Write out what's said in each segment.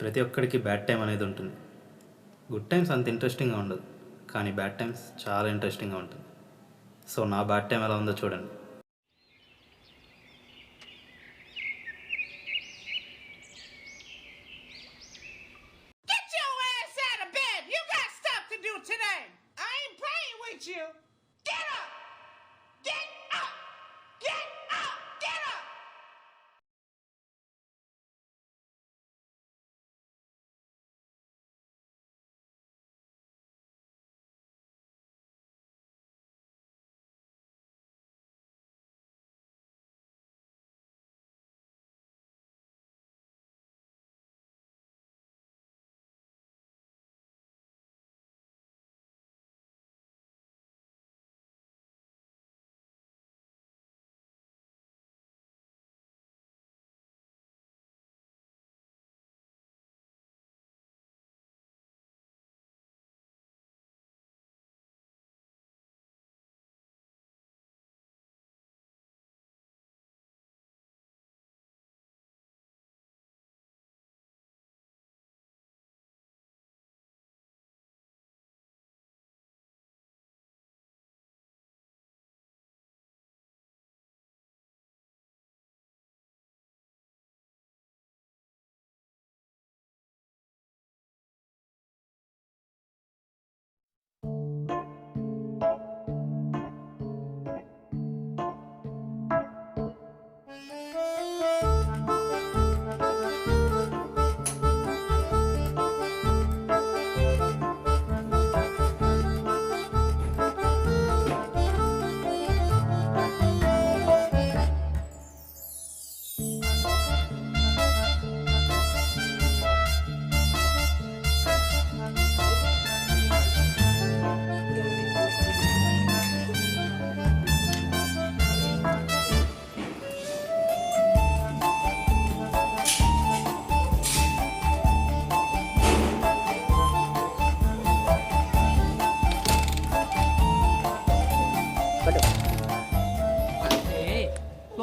ప్రతి ఒక్కడికి bad time అనేది ఉంటుంది. గుడ్ టైమ్స్ అంత ఇంట్రెస్టింగ్గా ఉండదు, కానీ బ్యాడ్ టైమ్స్ చాలా ఇంట్రెస్టింగ్గా ఉంటుంది. సో నా బ్యాడ్ టైం ఎలా ఉందో చూడండి. Get your ass out of bed! You got stuff to do today! I ain't playing with you! Get up! Get up! Get up! Get up!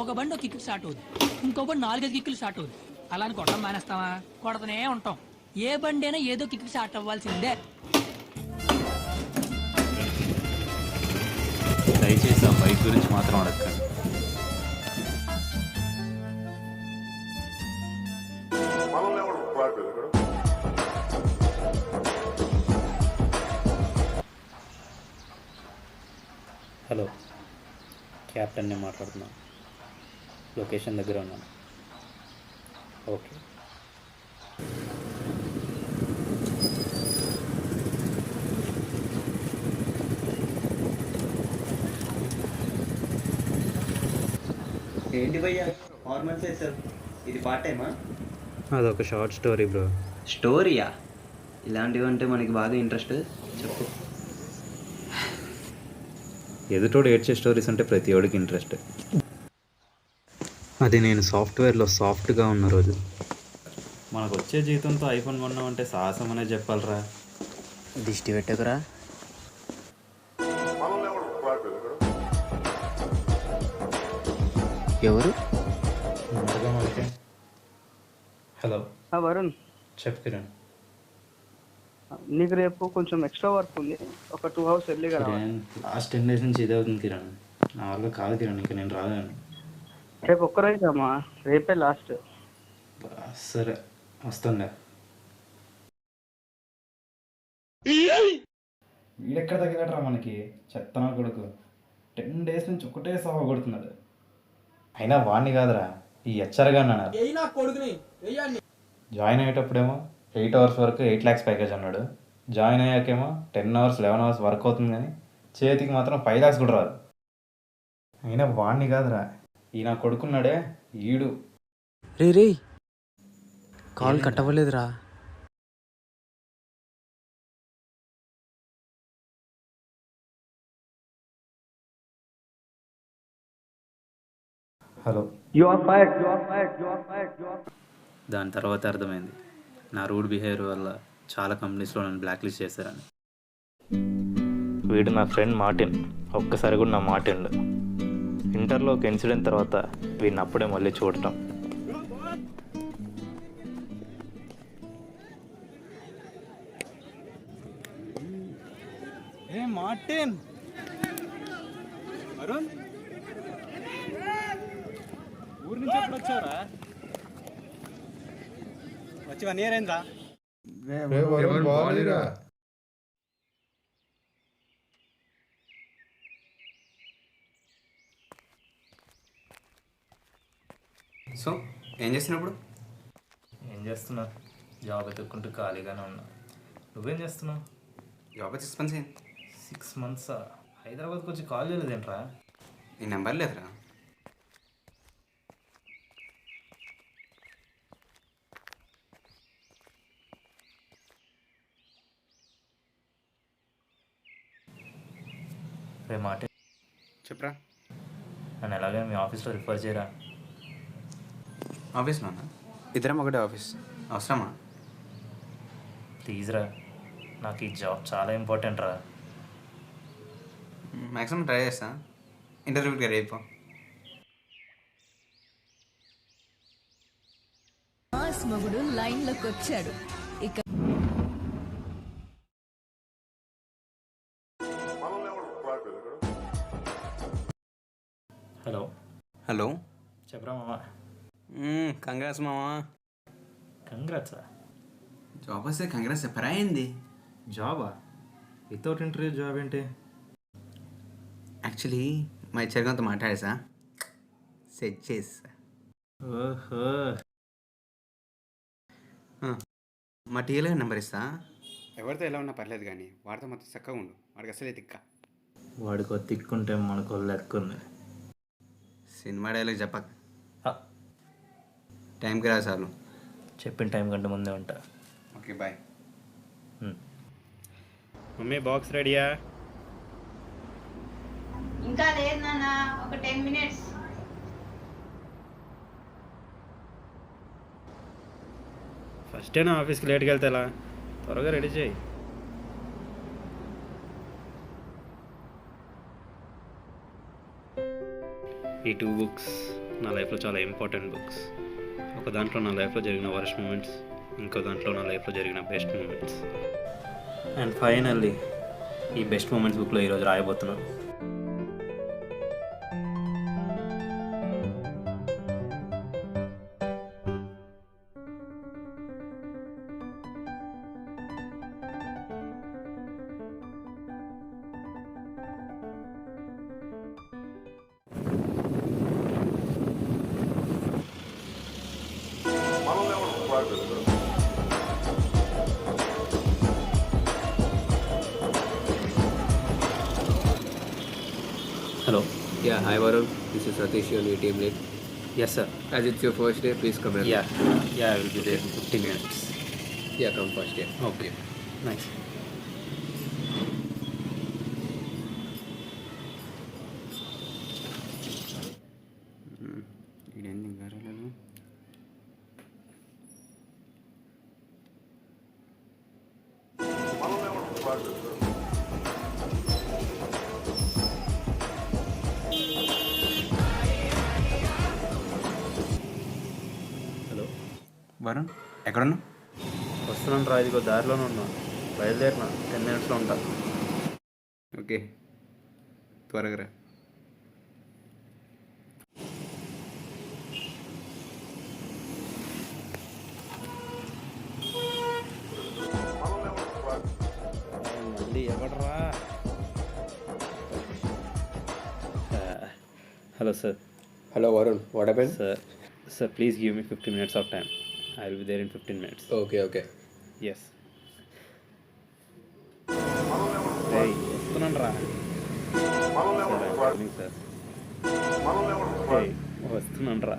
ఒక బండి ఒక కిక్కు స్టార్ట్ అవుతుంది, ఇంకో బండి 4-5 కిక్కులు స్టార్ట్ అవుతుంది. అలా అని కొట్టడం మానేస్తావా? కొడతనే ఉంటాం. ఏ బండి అయినా ఏదో కిక్కు స్టార్ట్ అవ్వాల్సిందే. దయచేసి ఆ బైక్ గురించి మాత్రం అడగండి. హలో, క్యాప్టెన్ని మాట్లాడుతున్నాను. లొకేషన్ దగ్గర ఉన్నాను. ఓకే. ఏంటి భయ్యా హార్మోన్స్ వేసారు? ఇది పార్ట్ టైమా? అదొక షార్ట్ స్టోరీ బ్రో. స్టోరీయా? ఇలాంటివి అంటే మనకి బాగా ఇంట్రెస్ట్. చెప్పు. ఎదుటోడు ఏడ్చే స్టోరీస్ అంటే ప్రతి ఒడికి ఇంట్రెస్ట్. అది నేను సాఫ్ట్వేర్లో సాఫ్ట్గా ఉన్న రోజు. మనకు వచ్చే జీతంతో ఐఫోన్ కొన్నామంటే సాహసం అనే చెప్పాలరా. దిష్టి పెట్టకురా. ఎవరు? హలో వరుణ్, చెప్పు కిరణ్. నీకు రేపు కొంచెం ఎక్స్ట్రా వర్క్ ఉంది. ఒక 2 hours ఎర్లీగా రావాలి. లాస్ట్ 10 days నుంచి ఇదే అవుతుంది కిరణ్. నా వల్ల కాదు కిరణ్, ఇంకా నేను రాలేను. రేపు ఒక్కరోజమ్మా, రేపే లాస్ట్. సరే వస్తుందా? వీడెక్కడ తగిలట్రా మనకి, చెత్తనా కొడుకు. 10 days నుంచి ఒకటే సహా కొడుతున్నాడు. అయినా వాడిని కాదురా, ఈ హెచ్చరగా అన్నాడు. జాయిన్ అయ్యేటప్పుడేమో 8 hours వరకు 8 lakhs ప్యాకేజ్ అన్నాడు. జాయిన్ అయ్యాకేమో 10 hours 11 hours వర్క్ అవుతుంది, కానీ చేతికి మాత్రం 5 lakhs కూడా రాదు. అయినా వాడిని కాదురా, ఈ నా కొడుకున్నాడే ఈడు. రే కాల్ కట్ అవ్వలేదురా. హలో. You are fired. దాని తర్వాత అర్థమైంది, నా రూడ్ బిహేవియర్ వల్ల చాలా కంపెనీస్లో నన్ను బ్లాక్ లిస్ట్ చేశారని. వీడు నా ఫ్రెండ్ మార్టిన్. ఒక్కసారి కూడా నా మాట వినడు. ఇంటర్లో ఒక ఇన్సిడెంట్ తర్వాత వీడిని అప్పుడే మళ్ళీ చూడటం. మార్టిన్ అరుణ్ ఊరి నుంచి ఎప్పుడు వచ్చావురా? వచ్చి 1 year అయిందా? సో ఏం చేస్తున్నప్పుడు? ఏం చేస్తున్నా? జాబ్ వెతుక్కుంటూ ఖాళీగానే ఉన్నా. నువ్వేం చేస్తున్నావు? జాబ్ 6 months అయింది. 6 months హైదరాబాద్కి వచ్చి కాల్ చేయలేదేంట్రా? నీ నెంబర్ లేదురా. రే మాట, చెప్పరా. నన్ను ఎలాగే మీ ఆఫీస్లో రిఫర్ చేయరా. ఆఫీస్లో ఉన్నా. ఇద్దరం ఒకటే ఆఫీస్. అవసరమా? ప్లీజ్ రా, నాకు ఈ జాబ్ చాలా ఇంపార్టెంట్ రా. మ్యాక్సిమం ట్రై చేస్తా. ఇంటర్వ్యూకి రెడీ అయిపో. మాస్ మొగుడు లైన్లోకి వచ్చాడు. ఇక హలో హలో. చెప్పరా మామ. కంగ్రాట్స్ మామా. కంగ్రాట్సా? జాబ్ వస్తే కంగ్రాట్స్ చెప్పరా ఏంది? జాబా? వితౌట్ ఇంటర్వ్యూ జాబ్ ఏంటి? యాక్చువల్లీ మా చెరగంతో మాట్లాడేసా, సెట్ చేసా. ఓహో, మా టీఎల్గా నెంబర్ ఇస్తా. ఎవరితో ఎలా ఉన్నా పర్లేదు కానీ వాడితో మొత్తం చక్కగా ఉండు. వాడికి అసలే తిక్క. వాడికో తిక్కుంటే మనకు లెక్కుంది. సినిమా డైలాగ్ చెప్పక. టైంకి రా చాలు. చెప్పిన టైం కంటే ముందే ఉంటా. Okay bye. మమ్మీ బాక్స్ రెడీయా? ఇంకా లేదు నాన్న, ఒక 10 minutes. ఫస్ట్ నా ఆఫీస్కి లేట్కి వెళ్తే ఎలా? త్వరగా రెడీ చేయి. ఈ 2 books నా లైఫ్లో చాలా ఇంపార్టెంట్ బుక్స్. ఒక దాంట్లో నా లైఫ్లో జరిగిన వర్స్ట్ మూమెంట్స్, ఇంకో దాంట్లో నా లైఫ్లో జరిగిన బెస్ట్ మూమెంట్స్. అండ్ ఫైనల్లీ ఈ బెస్ట్ మూమెంట్స్ బుక్లో ఈరోజు రాయబోతున్నాను. Hello. Yeah, hi Varun. This is Satish, your new team lead. Yes, sir. As it's your first day, please come in. Yeah, I will be there in 15 minutes. Yeah, come first day. Okay. Nice. ఇదేంది గారెలలో? Hello Varun ఎక్కడున్నా? వస్తున్నాను రా, ఇదిగో దారిలోనే ఉన్నా. బయలుదేరిన 10 minutesలో ఉంటా. Okay, త్వరగా రా. మళ్ళీ ఎవడరా? Hello sir. Hello Varun, what happened? Sir, please give me 15 minutes of time. I will be there in 15 minutes. Okay, okay. Yes. Hey, వస్తున్నాను రా. సార్, hey, వస్తున్నాను రా.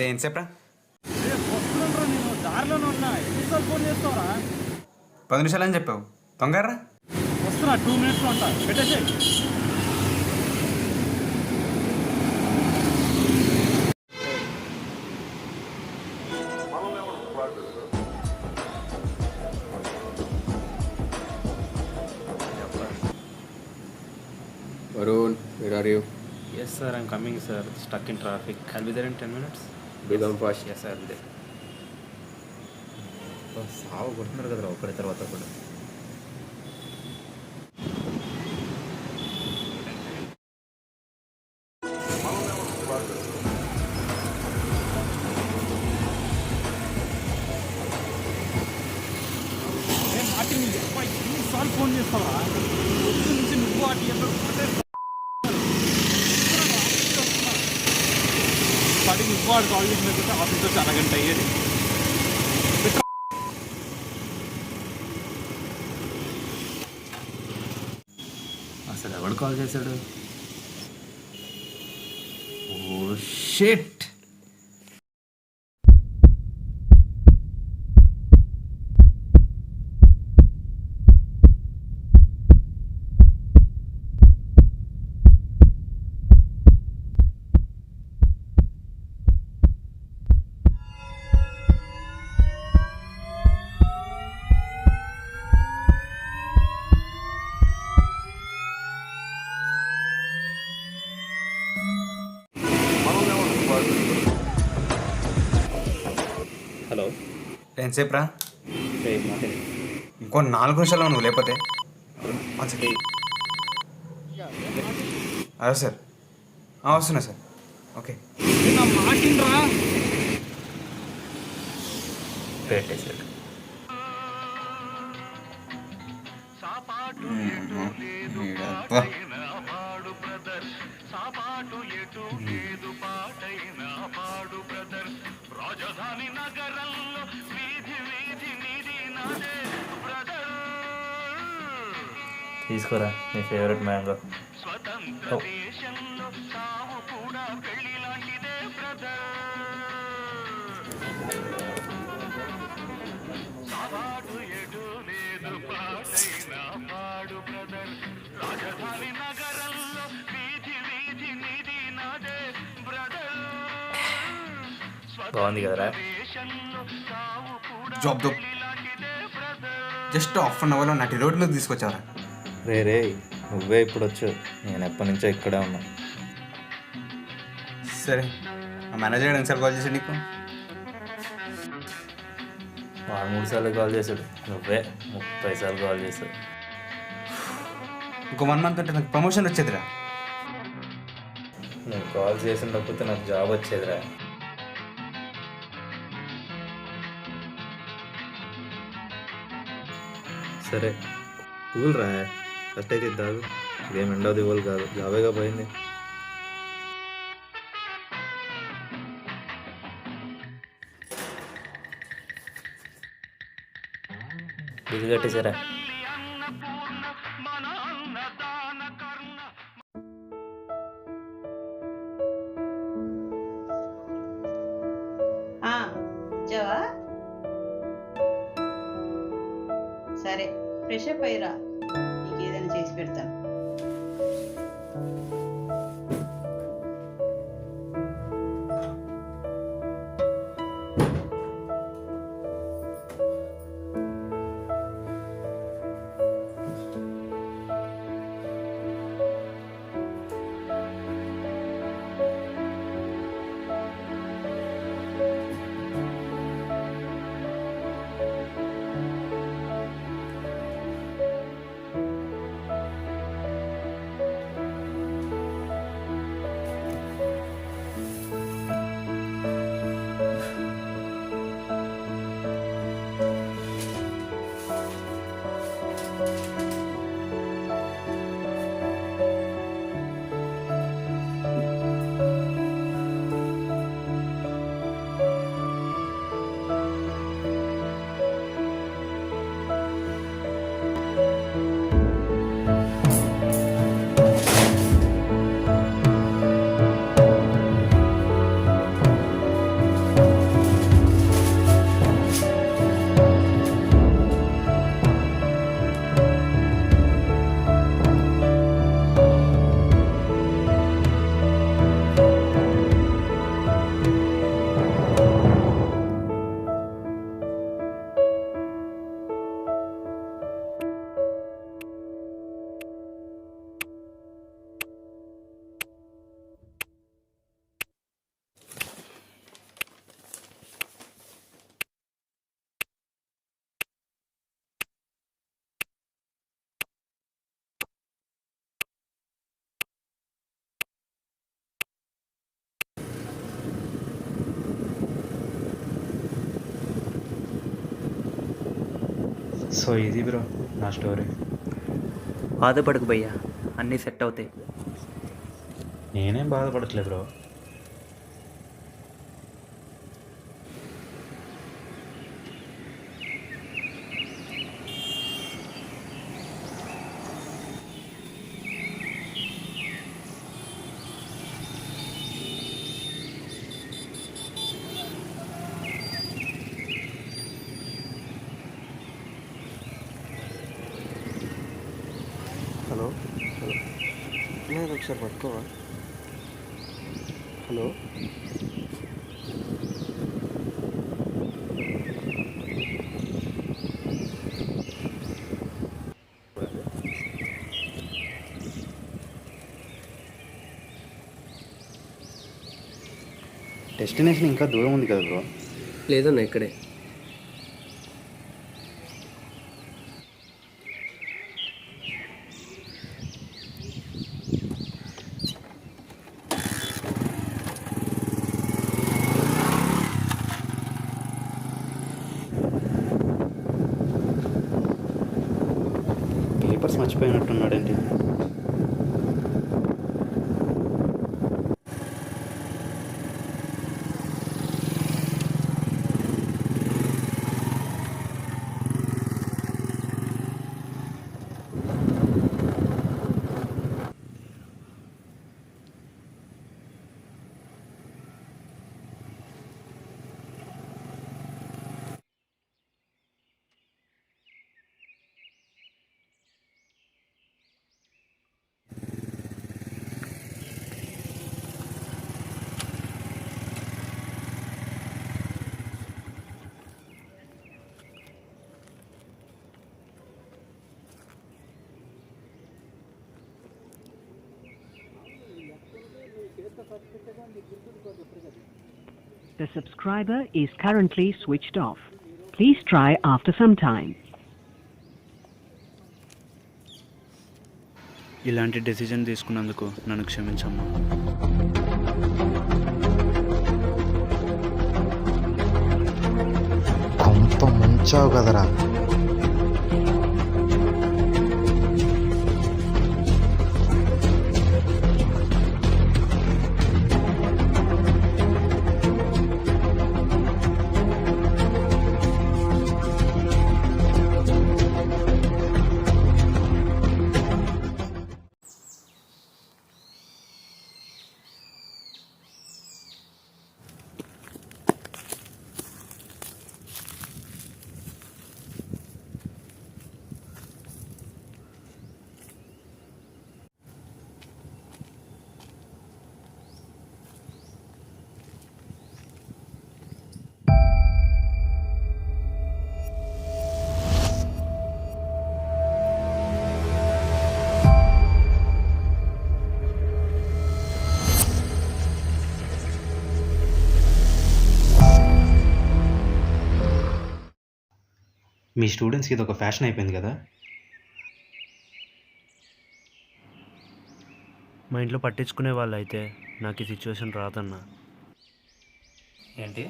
ఏం చెప్పరా? నేను దారిలోనే ఉన్నా. ఎన్నిసార్లు ఫోన్ చేస్తావురా? 10 నిమిషాలు అని చెప్పావు, తొందరరా. వస్తున్నా, 2 minutesలో ఉంటా. పెట్టేసి Varun, where are you? Yes sir I'm coming sir stuck in traffic I'll be there in 10 minutes. Do come fast. Yes sir దే సాగు కొడుతున్నారు కదరా ఒకరి తర్వాత ఒకటి. మార్టిన్ ఎన్నిసార్లు ఫోన్ చేస్తావా పొద్దు నుంచి నువ్వు అటు స్టార్టింగ్ నువ్వు వాడు కాల్ చేసినట్టు ఆఫీస్ వచ్చి అరగంట అయ్యేది. అసలు ఎవడు కాల్ చేశాడు? Oh shit. హలో ఎంతసేపు రా? ఇంకో 4 నిమిషాల్లో నువ్వు లేకపోతే అదే సార్ వస్తున్నా సార్. ఓకే నా మార్టిన్ రా. పెట్టేసాడు. తీసుకోరా నీ ఫేవరెట్ మ్యాంగో. బాగుంది కదరా? జాబ్ జస్ట్ హాఫ్ అన్ అవర్లో నటి రోడ్ మీద తీసుకొచ్చారా? రే నువ్వే ఇప్పుడు వచ్చు, నేను ఎప్పటి నుంచో ఇక్కడే ఉన్నా. సరే మా మేనేజర్ ఎన్నిసార్లు కాల్ చేశాడు నీకు? వాడు 3 సార్లు కాల్ చేశాడు, నువ్వే 30 సార్లు కాల్ చేశాడు. ఇంకో 1 month అంటే నాకు ప్రమోషన్ వచ్చేదిరా. నువ్వు కాల్ చేసినప్పుడు నాకు జాబ్ వచ్చేదిరా. సరే కూల్ రా, ఫస్ట్ అయితే ఇద్దాదు, ఇదేం ఎండవది వాళ్ళు కాదు, జాబేగా పోయింది. బిల్లు కట్టేసారా? జవా సరే ఫ్రెష్ అప్ అయ్యిరా, నీకు ఏదైనా చేసి పెడతాను. సో ఇది బ్రో నా స్టోరీ. బాధపడకు భయ్యా, అన్నీ సెట్ అవుతాయి. నేనేం బాధపడట్లే బ్రో. హలో హలో నేను ఒకసారి పట్టుకోవా? హలో డెస్టినేషన్ ఇంకా దూరం ఉంది కదా బ్రో. లేదన్నా ఇక్కడే. Papers మర్చిపోయినట్టున్నాడేంటి? The subscriber is currently switched off. Please try after some time. ఇలాంటి డెసిజన్ తీసుకున్నందుకు నన్ను క్షమించమ్మా. కొంత ముంచావు కదరా. మీ స్టూడెంట్స్కి ఇది ఒక ఫ్యాషన్ అయిపోయింది కదా. మా ఇంట్లో పట్టించుకునే వాళ్ళు అయితే నాకు ఈ సిచ్యువేషన్ రాదన్నా. ఏంటి?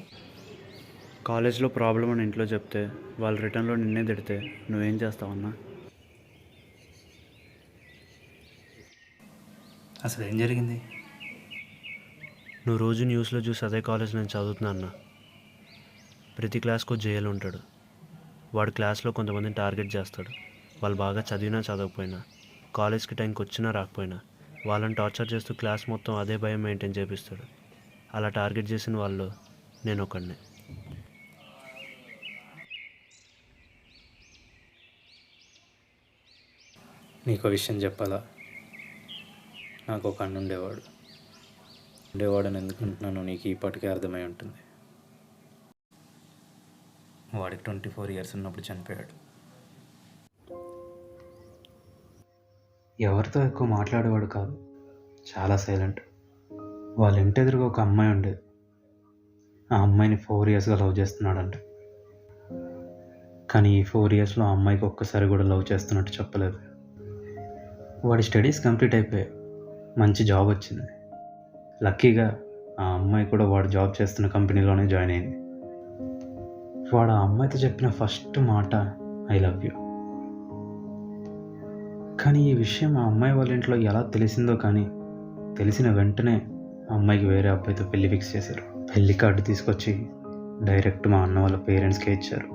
కాలేజ్లో ప్రాబ్లం అని ఇంట్లో చెప్తే వాళ్ళు రిటర్న్లో నిన్నే తిడితే నువ్వేం చేస్తావన్నా? అసలు ఏం జరిగింది? నువ్వు రోజు న్యూస్లో చూసి అదే కాలేజ్ నేను చదువుతున్నా అన్న. ప్రతి క్లాస్కు జైలు ఉంటాడు. వాడు క్లాస్లో కొంతమందిని టార్గెట్ చేస్తాడు. వాళ్ళు బాగా చదివినా చదవకపోయినా, కాలేజ్కి టైంకి వచ్చినా రాకపోయినా వాళ్ళని టార్చర్ చేస్తూ క్లాస్ మొత్తం అదే భయం మెయింటైన్ చేపిస్తాడు. అలా టార్గెట్ చేసిన వాళ్ళు నేను ఒకడినే. నీకు విషయం చెప్పాలా? నాకు ఒక అన్న ఉండేవాడని ఎందుకంటున్నాను నీకు ఈపాటికే అర్థమై ఉంటుంది. వాడికి 24 years ఉన్నప్పుడు చనిపోయాడు. ఎవరితో ఎక్కువ మాట్లాడేవాడు కాదు, చాలా సైలెంట్. వాళ్ళ ఇంటి ఎదురుగా ఒక అమ్మాయి ఉండేది. ఆ అమ్మాయిని 4 yearsగా లవ్ చేస్తున్నాడంట. కానీ ఈ 4 yearsలో ఆ అమ్మాయికి ఒక్కసారి కూడా లవ్ చేస్తున్నట్టు చెప్పలేదు. వాడి స్టడీస్ కంప్లీట్ అయిపోయాయి, మంచి జాబ్ వచ్చింది. లక్కీగా ఆ అమ్మాయి కూడా వాడు జాబ్ చేస్తున్న కంపెనీలోనే జాయిన్ అయింది. వాడు ఆ అమ్మాయితో చెప్పిన ఫస్ట్ మాట ఐ లవ్ యూ. కానీ ఈ విషయం ఆ అమ్మాయి వాళ్ళ ఇంట్లో ఎలా తెలిసిందో కానీ తెలిసిన వెంటనే ఆ అమ్మాయికి వేరే అబ్బాయితో పెళ్లి ఫిక్స్ చేశారు. పెళ్లి కార్డు తీసుకొచ్చి డైరెక్ట్ మా అన్న వాళ్ళ పేరెంట్స్కే ఇచ్చారు.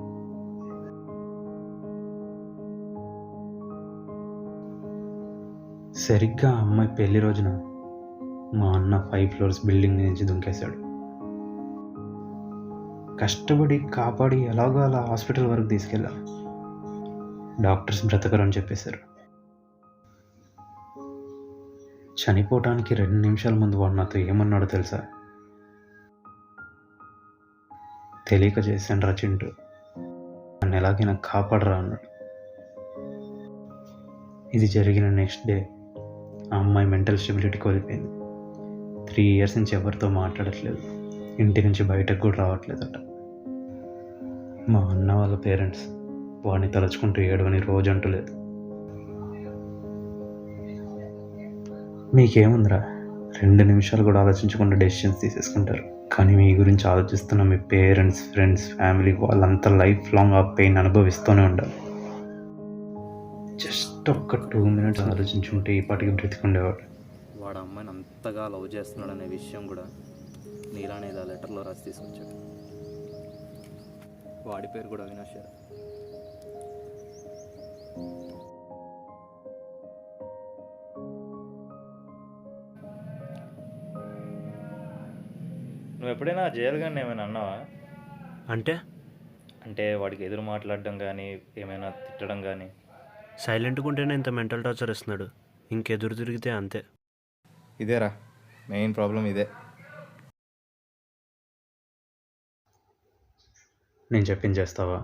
సరిగ్గా ఆ అమ్మాయి పెళ్లి రోజున మా అన్న 5 floors బిల్డింగ్ నుంచి దుంకేశాడు. కష్టపడి కాపాడి ఎలాగో అలా హాస్పిటల్ వరకు తీసుకెళ్ళాను. డాక్టర్స్ బ్రతకరని చెప్పేశారు. చనిపోవటానికి 2 నిమిషాల ముందు వాడు నాతో ఏమన్నాడో తెలుసా? తెలియక చేశాను రా చింటూ, నన్ను ఎలాగైనా కాపాడరా అన్నాడు. ఇది జరిగిన నెక్స్ట్ డే ఆ అమ్మాయి మెంటల్ స్టెబిలిటీ కోల్పోయింది. 3 years నుంచి ఎవరితో మాట్లాడట్లేదు, ఇంటి నుంచి బయటకు కూడా రావట్లేదట. మా అన్న వాళ్ళ పేరెంట్స్ వాడిని తలుచుకుంటూ ఏడవని రోజు అంటూ లేదు. మీకేముందిరా, 2 నిమిషాలు కూడా ఆలోచించకుండా డెసిషన్స్ తీసేసుకుంటారు. కానీ మీ గురించి ఆలోచిస్తున్న మీ పేరెంట్స్, ఫ్రెండ్స్, ఫ్యామిలీ వాళ్ళంతా లైఫ్ లాంగ్ ఆ పెయిన్ అనుభవిస్తూనే ఉండాలి. జస్ట్ ఒక్క 2 minutes ఆలోచించుంటే ఈ పాటికి బ్రతికుండేవాడు. వాడు అమ్మాయిని అంతగా లవ్ చేస్తున్నాడనే విషయం కూడా నీలానే ఏదో లెటర్లో రాసి తీసుకొచ్చాడు. వాడి పేరు కూడా అవినాష్. నువ్వు ఎప్పుడైనా జైలు కానీ ఏమైనా అన్నావా? అంటే వాడికి ఎదురు మాట్లాడడం కానీ ఏమైనా తిట్టడం కానీ? సైలెంట్గా ఉంటేనే ఇంత మెంటల్ టార్చర్ ఇస్తున్నాడు, ఇంకెదురు తిరిగితే అంతే. ఇదేరా మెయిన్ ప్రాబ్లం, ఇదే. నేను చెప్పింది చేస్తావా?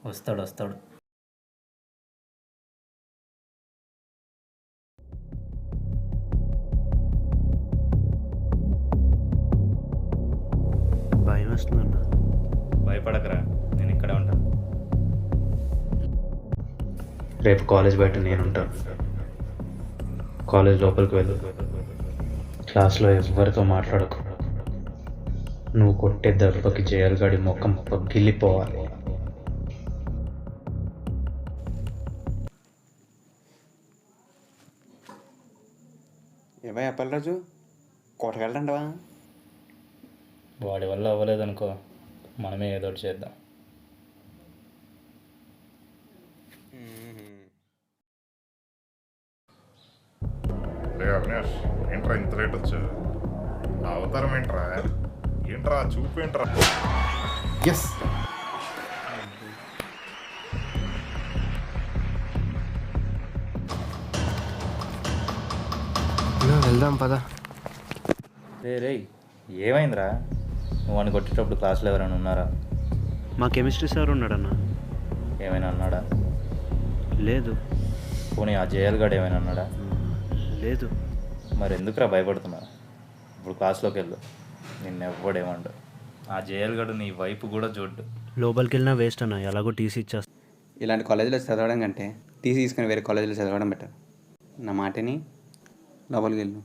వస్తాడు. భయం వస్తుందన్న. భయపడకరా, నేను ఇక్కడే ఉంటాను. రేపు కాలేజ్ బయట నేను ఉంటాను. కాలేజ్ లోపలికి వెళ్ళు. క్లాస్లో ఎవరితో మాట్లాడకు. నువ్వు కొట్టే దెబ్బకి జయల్గాడి ముఖం పగిలిపోవాలి. ఏమయ్య అప్పలరాజు, కోటకెళ్ళండవా? వాడి వల్ల అవ్వలేదనుకో, మనమే ఏదో ఒకటి చేద్దాం. అవినాష్, ఏంట్రా ఇంత రేట్ వచ్చా? అవతారం ఏంట్రా చూపేంట్రా? ఎస్, వెళ్దాం పదా. రే ఏమైందిరా? నువ్వు అని కొట్టేటప్పుడు క్లాస్లో ఎవరైనా ఉన్నారా? మా కెమిస్ట్రీ సార్ ఉన్నాడన్న. ఏమైనా అన్నాడా? లేదు. పోనీ ఆ జయల్గాడు ఏమైనా అన్నాడా? లేదు. మరి ఎందుకురా భయపడుతున్నా? ఇప్పుడు క్లాస్లోకి వెళ్ళు, నిన్నెవ్వడేమండు. ఆ జయల్గాడు నీ వైపు కూడా చూడ్డు. లోపలికి వెళ్ళినా వేస్ట్ అన్న, ఎలాగో టీసీ ఇచ్చేస్తా. ఇలాంటి కాలేజీలో చదవడం కంటే టీసీ తీసుకుని వేరే కాలేజీలో చదవడం బెటర్. నా మాటని లోపలికి వెళ్ళు.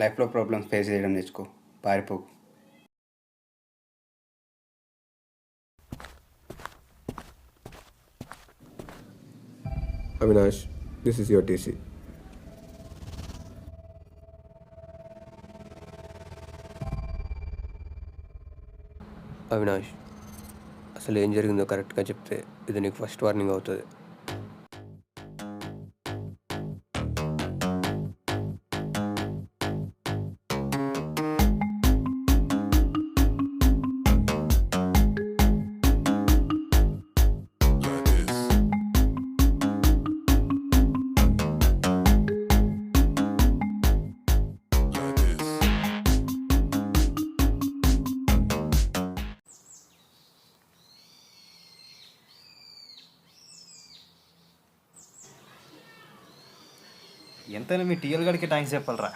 లైఫ్లో ప్రాబ్లమ్స్ ఫేస్ చేయడం నేర్చుకో, పారిపోకు. Avinash, this is your TC. Avinash, అసలు ఏం జరిగిందో కరెక్ట్గా చెప్తే ఇది నీకు ఫస్ట్ వార్నింగ్ అవుతుంది. ఎంతైనా మీ టీఎల్ గడికి థ్యాంక్స్ చెప్పాలరా.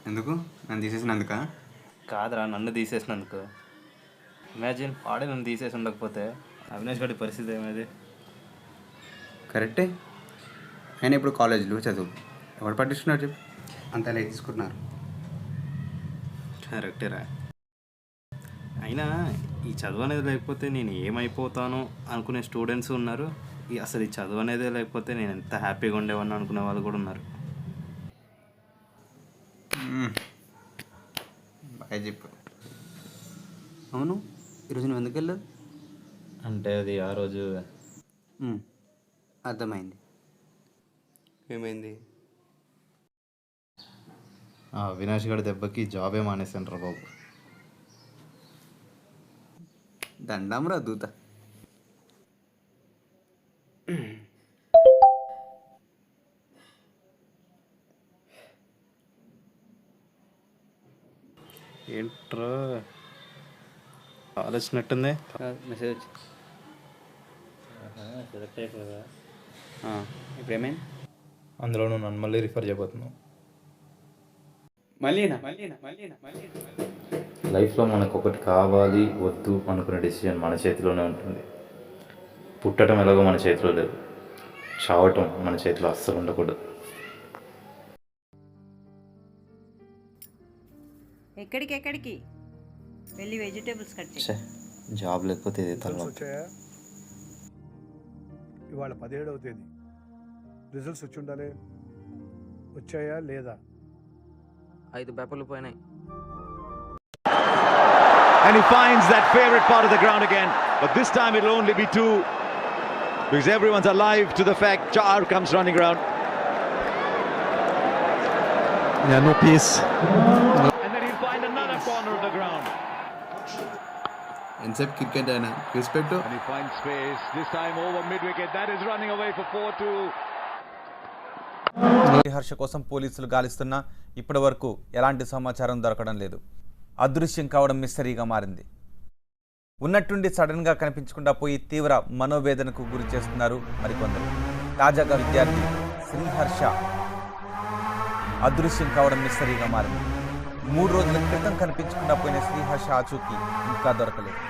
ఎందుకు? నన్ను తీసేసినందుక? కాదురా, నన్ను తీసేసినందుకు. ఇమాజిన్ వాడే నన్ను తీసేసి ఉండకపోతే అవినాష్ గడి పరిస్థితి ఏమేది? కరెక్టే. ఆయన ఇప్పుడు కాలేజీలో చదువు ఎవరు పట్టించుకున్నారు చెప్పు? అంత లైక్ తీసుకున్నారు. కరెక్టేరా. అయినా ఈ చదువు అనేది లేకపోతే నేను ఏమైపోతాను అనుకునే స్టూడెంట్స్ ఉన్నారు. అసలు ఈ చదువు అనేదే లేకపోతే నేను ఎంత హ్యాపీగా ఉండేవాడిని అనుకునే వాళ్ళు కూడా ఉన్నారు. బాగా చెప్పు. అవును, ఈరోజు నువ్వు ఎందుకు వెళ్ళావు? అంటే అది ఆ రోజు అర్థమైంది. ఏమైంది? అవినాష్ గడి దెబ్బకి జాబే మానేసాను రా బాబు. దండం రా దూత. ఏంట్రా ఆలోచనట్టుంది? మెసేజ్ సెలెక్ట్ అయిపోయా. ఇప్పుడు ఏమైంది? అందులో నువ్వు నన్ను మళ్ళీ రిఫర్ చేయబోతున్నావు. మళ్ళీనా? లైఫ్లో మనకు ఒకటి కావాలి వద్దు అనుకునే డెసిషన్ మన చేతిలోనే ఉంటుంది. పుట్టడం ఎలాగో మన చేతిలో లేదు, చావటం మన చేతిలో అస్సలు ఉండకూడదు. ఎక్కడికి వెళ్ళి వెజిటేబుల్స్ కట్ చేయి. జాబ్ లేకపోతే ఇది తలనొప్పి. ఇవాళ 17వ తేదీ రిజల్ట్స్ వచ్చి ఉండాలి. వచ్చాయా లేదా? 5 పేపర్లు పోయినాయి. And he finds that favorite part of the ground again, but this time it'll only be 2 because everyone's alive to the fact Char comes running around. Yeah, no peace. And then he'll find another corner of the ground. ఎంతసేపు cricket అయినా respect. And he finds space, this time over mid-wicket. That is running away for 4-2. Harsha కోసం పోలీసులు గాలిస్తున్నా ఇప్పటి వరకు ఎలాంటి సమాచారం దొరకడం లేదు. అదృశ్యం కావడం మిస్టరీగా మారింది. ఉన్నట్టుండి సడన్గా కనిపించకుండా పోయి తీవ్ర మనోవేదనకు గురి చేస్తున్నారు మరికొందరు. తాజాగా విద్యార్థి శ్రీహర్ష అదృశ్యం కావడం మిస్టరీగా మారింది. 3 రోజుల క్రితం కనిపించకుండా పోయిన శ్రీహర్ష ఆచూకీ ఇంకా దొరకలేదు.